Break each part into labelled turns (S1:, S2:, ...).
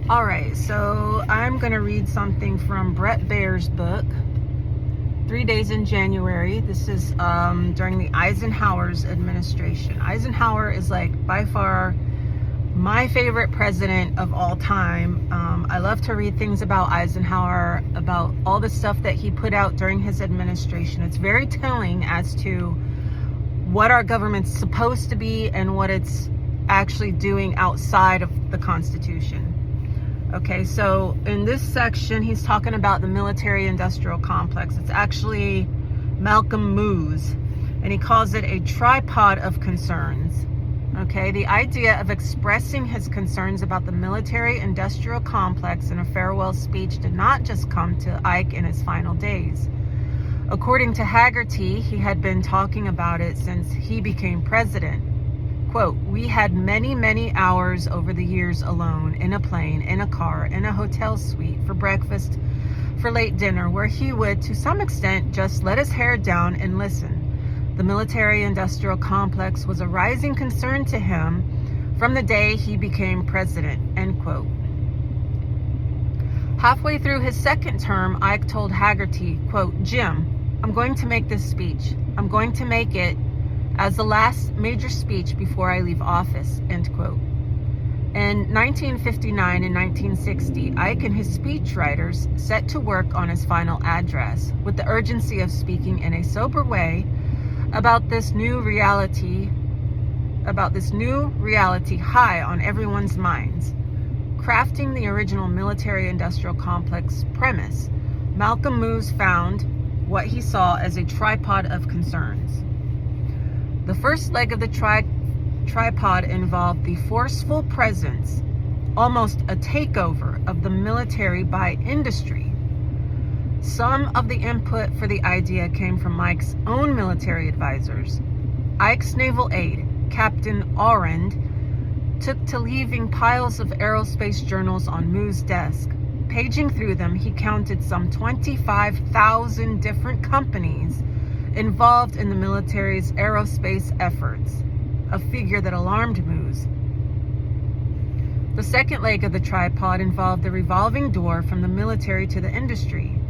S1: All right, so I'm going to read something from Bret Baier's book, 3 Days in January. This is during the Eisenhower's administration. Eisenhower is like by far my favorite president of all time. I love to read things about Eisenhower, about all the stuff that he put out during his administration. It's very telling as to what our government's supposed to be and what it's actually doing outside of the Constitution. Okay, so in this section, he's talking about the military-industrial complex. It's actually Malcolm Moos, and he calls it a tripod of concerns. Okay, the idea of expressing his concerns about the military-industrial complex in a farewell speech did not just come to Ike in his final days. According to Haggerty, he had been talking about it since he became president. Quote, "We had many, many hours over the years alone, in a plane, in a car, in a hotel suite, for breakfast, for late dinner, where he would, to some extent, just let his hair down and listen. The military-industrial complex was a rising concern to him from the day he became president," end quote. Halfway through his second term, Ike told Haggerty, quote, "Jim, I'm going to make this speech. I'm going to make it as the last major speech before I leave office," end quote. In 1959 and 1960, Ike and his speechwriters set to work on his final address with the urgency of speaking in a sober way about this new reality high on everyone's minds. Crafting the original military-industrial complex premise, Malcolm Moos found what he saw as a tripod of concerns. The first leg of the tripod involved the forceful presence, almost a takeover, of the military by industry. Some of the input for the idea came from Ike's own military advisors. Ike's naval aide, Captain Aurand, took to leaving piles of aerospace journals on Moos' desk. Paging through them, he counted some 25,000 different companies involved in the military's aerospace efforts, a figure that alarmed Moos. The second leg of the tripod involved the revolving door from the military to the industry.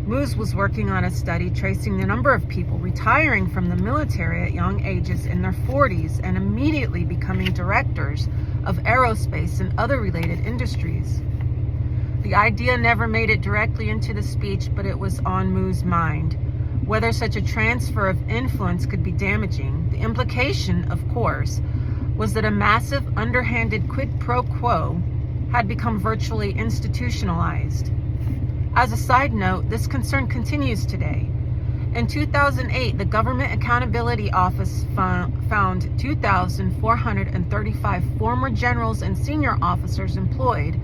S1: Moos was working on a study tracing the number of people retiring from the military at young ages in their 40s and immediately becoming directors of aerospace and other related industries. The idea never made it directly into the speech, but it was on Moos' mind. Whether such a transfer of influence could be damaging, the implication, of course, was that a massive underhanded quid pro quo had become virtually institutionalized. As a side note, this concern continues today. In 2008, the Government Accountability Office found 2,435 former generals and senior officers employed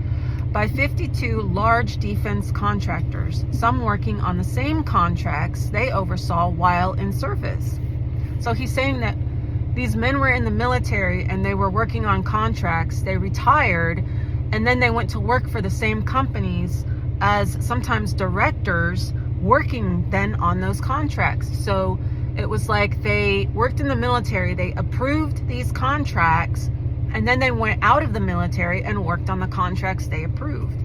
S1: by 52 large defense contractors, some working on the same contracts they oversaw while in service. So he's saying that these men were in the military and they were working on contracts, they retired, and then they went to work for the same companies as sometimes directors working then on those contracts. So it was like they worked in the military, they approved these contracts, and then they went out of the military and worked on the contracts they approved.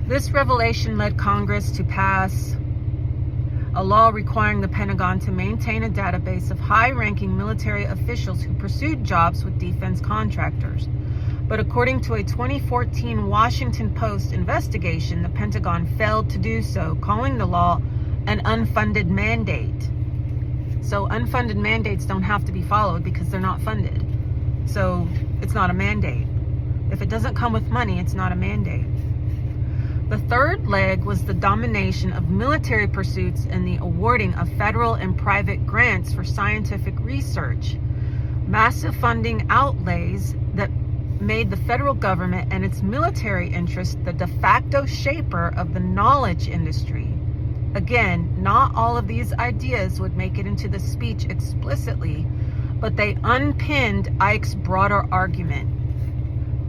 S1: This revelation led Congress to pass a law requiring the Pentagon to maintain a database of high-ranking military officials who pursued jobs with defense contractors. But according to a 2014 Washington Post investigation, the Pentagon failed to do so, calling the law an unfunded mandate. So unfunded mandates don't have to be followed because they're not funded. So it's not a mandate. If it doesn't come with money, it's not a mandate. The third leg was the domination of military pursuits and the awarding of federal and private grants for scientific research. Massive funding outlays that made the federal government and its military interest the de facto shaper of the knowledge industry. Again, not all of these ideas would make it into the speech explicitly, but they unpinned Ike's broader argument.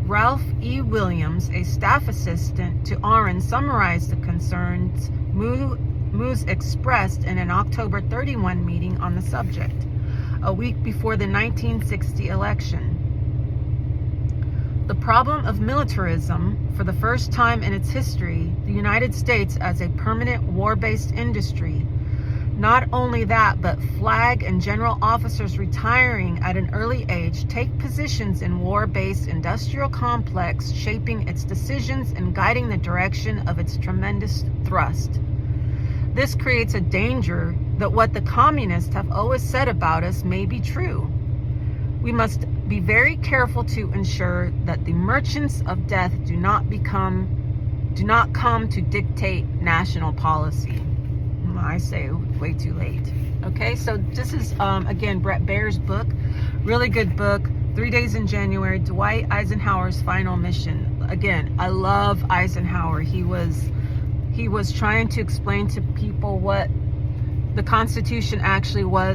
S1: Ralph E. Williams, a staff assistant to Aurand, summarized the concerns Moos expressed in an October 31 meeting on the subject, a week before the 1960 election. The problem of militarism, for the first time in its history, the United States as a permanent war-based industry. Not only that, but flag and general officers retiring at an early age take positions in war-based industrial complex, shaping its decisions and guiding the direction of its tremendous thrust. This creates a danger that what the communists have always said about us may be true. We must be very careful to ensure that the merchants of death do not come to dictate national policy. I say way too late. Okay, so this is again Bret Baier's book, really good book. 3 Days in January, Dwight Eisenhower's Final Mission. Again, I love Eisenhower. He was trying to explain to people what the Constitution actually was.